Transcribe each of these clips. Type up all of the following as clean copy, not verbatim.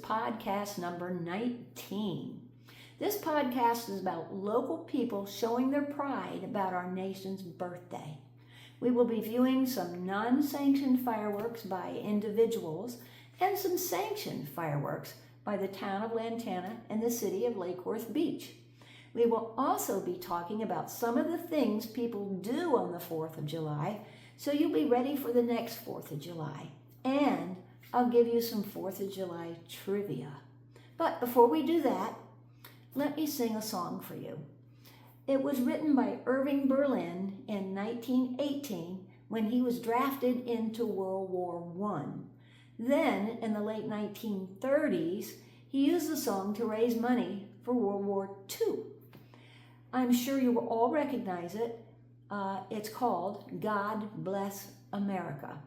podcast number 19. This podcast is about local people showing their pride about our nation's birthday. We will be viewing some non-sanctioned fireworks by individuals and some sanctioned fireworks by the town of Lantana and the city of Lake Worth Beach. We will also be talking about some of the things people do on the 4th of July, so you'll be ready for the next 4th of July. And I'll give you some 4th of July trivia. But before we do that, let me sing a song for you. It was written by Irving Berlin in 1918 when he was drafted into World War I. Then, in the late 1930s, he used the song to raise money for World War II. I'm sure you will all recognize it. It's called God Bless America.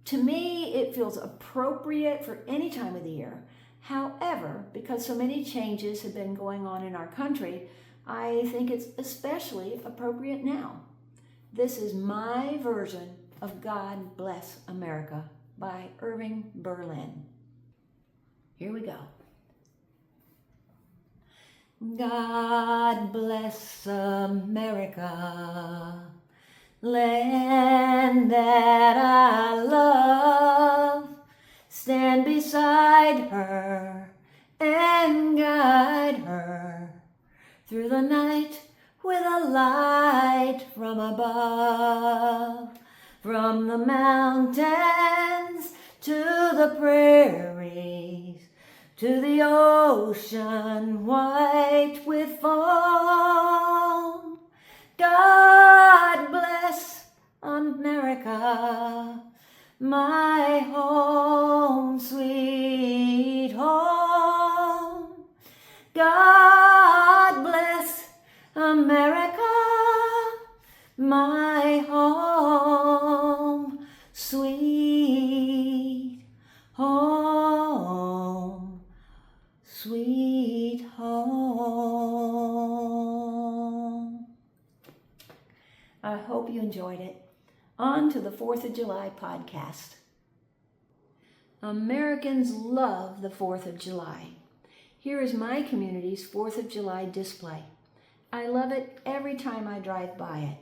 To me, it feels appropriate for any time of the year. However, because so many changes have been going on in our country, I think it's especially appropriate now. This is my version of God Bless America by Irving Berlin. Here we go. God bless America, land that I love. Stand beside her and guide her through the night with a light from above. From the mountains to the prairies, to the ocean white with foam. God bless America, my home, sweet home. God bless America, my home, sweet home, sweet home. I hope you enjoyed it. On to the 4th of July podcast. Americans love the 4th of July. Here is my community's 4th of July display. I love it every time I drive by it.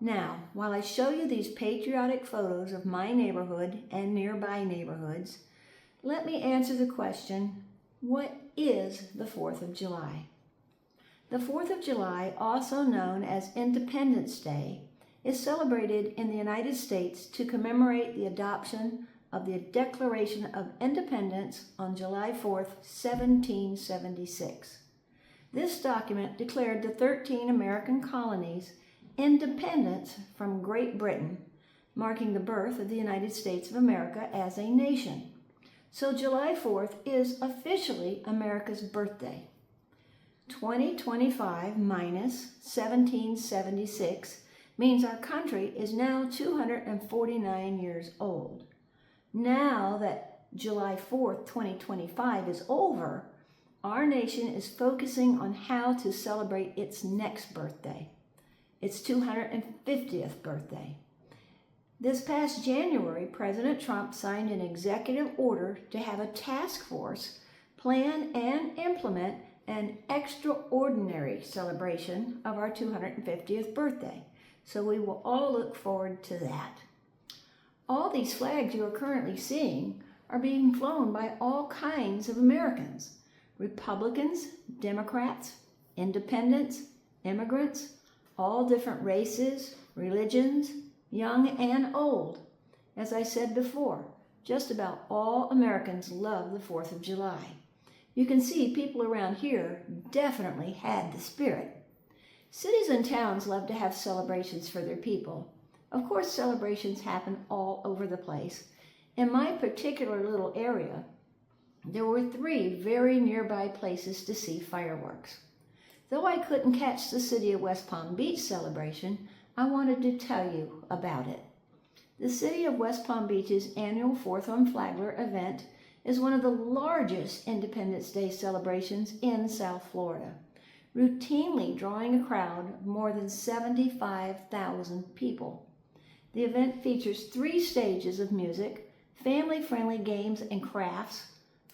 Now, while I show you these patriotic photos of my neighborhood and nearby neighborhoods, let me answer the question, what is the 4th of July? The 4th of July, also known as Independence Day, is celebrated in the United States to commemorate the adoption of the Declaration of Independence on July 4th, 1776. This document declared the 13 American colonies independence from Great Britain, marking the birth of the United States of America as a nation. So July 4th is officially America's birthday. 2025 minus 1776 means our country is now 249 years old. Now that July 4th, 2025 is over, our nation is focusing on how to celebrate its next birthday, its 250th birthday. This past January, President Trump signed an executive order to have a task force plan and implement an extraordinary celebration of our 250th birthday. So we will all look forward to that. All these flags you are currently seeing are being flown by all kinds of Americans. Republicans, Democrats, independents, immigrants, all different races, religions, young and old. As I said before, just about all Americans love the 4th of July. You can see people around here definitely had the spirit. Cities and towns love to have celebrations for their people. Of course, celebrations happen all over the place. In my particular little area, there were 3 very nearby places to see fireworks. Though I couldn't catch the City of West Palm Beach celebration, I wanted to tell you about it. The City of West Palm Beach's annual 4th on Flagler event is one of the largest Independence Day celebrations in South Florida, routinely drawing a crowd of more than 75,000 people. The event features 3 stages of music, family-friendly games and crafts,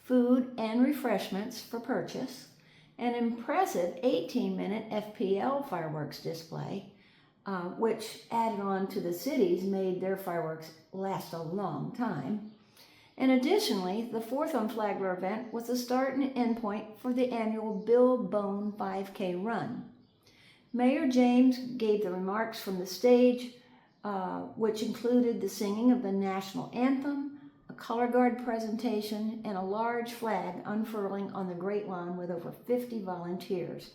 food and refreshments for purchase, an impressive 18-minute FPL fireworks display, which added on to the cities made their fireworks last a long time. And additionally, the fourth on Flagler event was the start and end point for the annual Bill Bone 5K run. Mayor James gave the remarks from the stage, which included the singing of the national anthem, a color guard presentation, and a large flag unfurling on the Great Lawn with over 50 volunteers.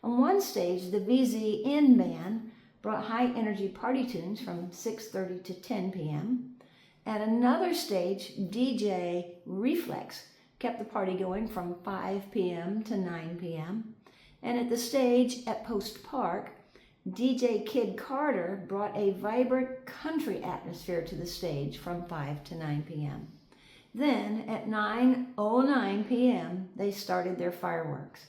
On one stage, the VZN band brought high-energy party tunes from 6:30 to 10 p.m. At another stage, DJ Reflex kept the party going from 5 p.m. to 9 p.m. And at the stage at Post Park, DJ Kid Carter brought a vibrant country atmosphere to the stage from 5 to 9 p.m. Then at 9:09 p.m., they started their fireworks.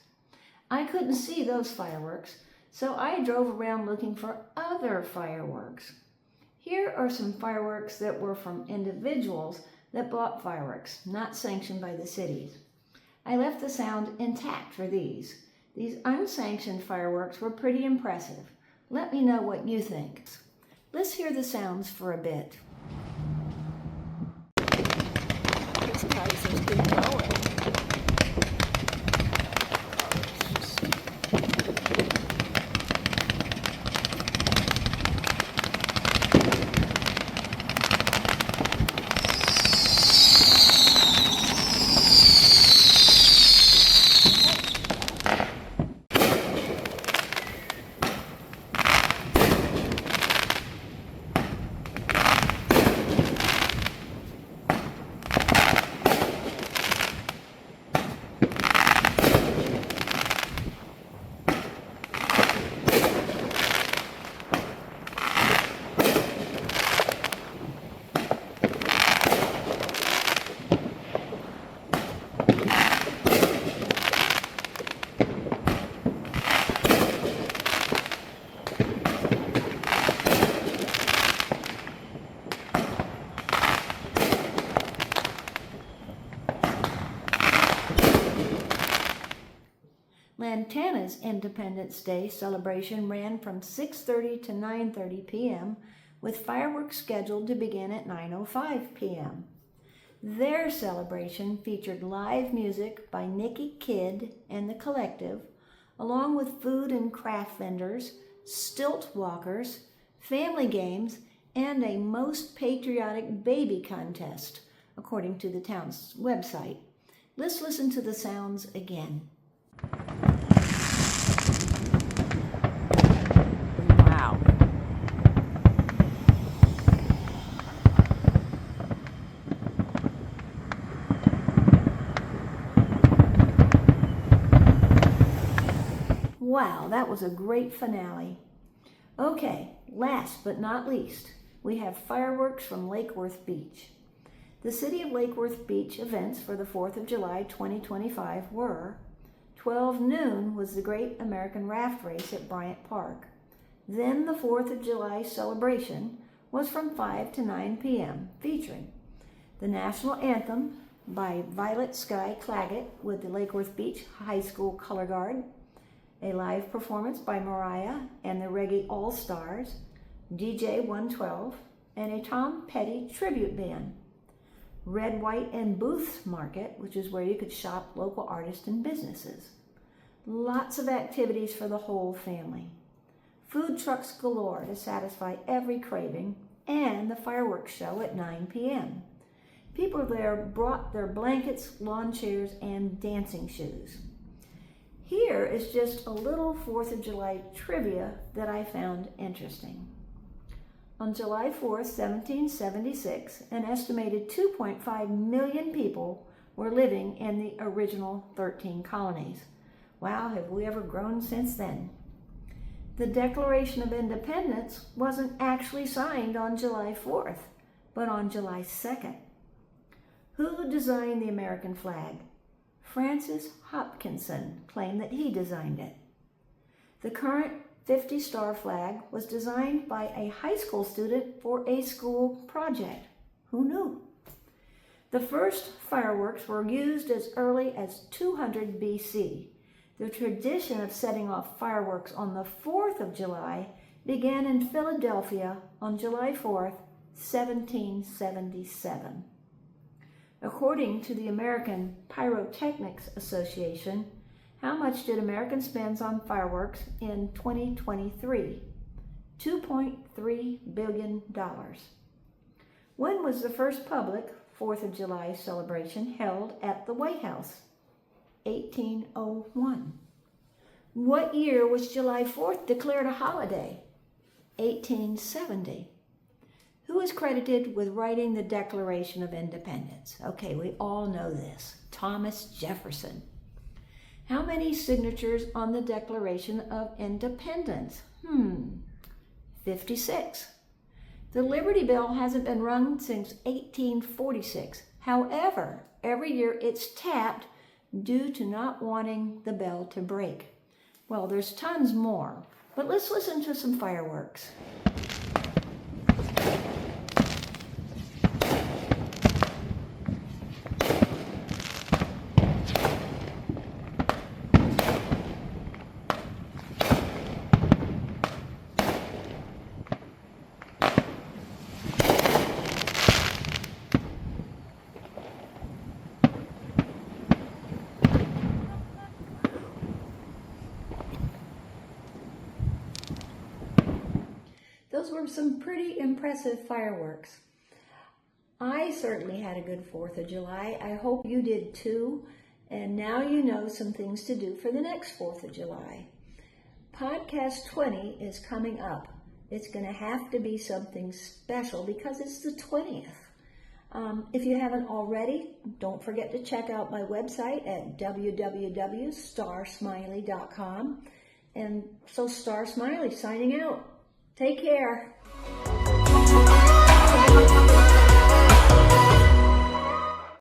I couldn't see those fireworks, so I drove around looking for other fireworks. Here are some fireworks that were from individuals that bought fireworks, not sanctioned by the cities. I left the sound intact for these. These unsanctioned fireworks were pretty impressive. Let me know what you think. Let's hear the sounds for a bit. This place is good going. Lantana's Independence Day celebration ran from 6:30 to 9:30 p.m. with fireworks scheduled to begin at 9:05 p.m. Their celebration featured live music by Nikki Kidd and the Collective, along with food and craft vendors, stilt walkers, family games, and a Most Patriotic Baby contest, according to the town's website. Let's listen to the sounds again. Wow. Wow, that was a great finale. Okay, last but not least, we have fireworks from Lake Worth Beach. The City of Lake Worth Beach events for the 4th of July 2025 were 12 noon was the Great American Raft Race at Bryant Park. Then the 4th of July celebration was from 5 to 9 p.m., featuring the National Anthem by Violet Sky Claggett with the Lake Worth Beach High School Color Guard, a live performance by Mariah and the Reggae All-Stars, DJ 112, and a Tom Petty tribute band. Red, White, and Booths Market, which is where you could shop local artists and businesses. Lots of activities for the whole family. Food trucks galore to satisfy every craving, and the fireworks show at 9 p.m. People there brought their blankets, lawn chairs, and dancing shoes. Here is just a little 4th of July trivia that I found interesting. On July 4th, 1776, an estimated 2.5 million people were living in the original 13 colonies. Wow, have we ever grown since then? The Declaration of Independence wasn't actually signed on July 4th, but on July 2nd. Who designed the American flag? Francis Hopkinson claimed that he designed it. The current 50-star flag was designed by a high school student for a school project. Who knew? The first fireworks were used as early as 200 BC. The tradition of setting off fireworks on the 4th of July began in Philadelphia on July 4th, 1777. According to the American Pyrotechnics Association, how much did Americans spend on fireworks in 2023? $2.3 billion. When was the first public 4th of July celebration held at the White House? 1801. What year was July 4th declared a holiday? 1870. Who is credited with writing the Declaration of Independence? Okay, we all know this. Thomas Jefferson. How many signatures on the Declaration of Independence? 56. The Liberty Bell hasn't been rung since 1846. However, every year it's tapped due to not wanting the bell to break. Well, there's tons more, but let's listen to some fireworks. Those were some pretty impressive fireworks. I certainly had a good 4th of July. I hope you did too. And now you know some things to do for the next 4th of July. Podcast 20 is coming up. It's going to have to be something special because it's the 20th. If you haven't already, don't forget to check out my website at www.starsmiley.com. And so Star Smiley signing out. Take care.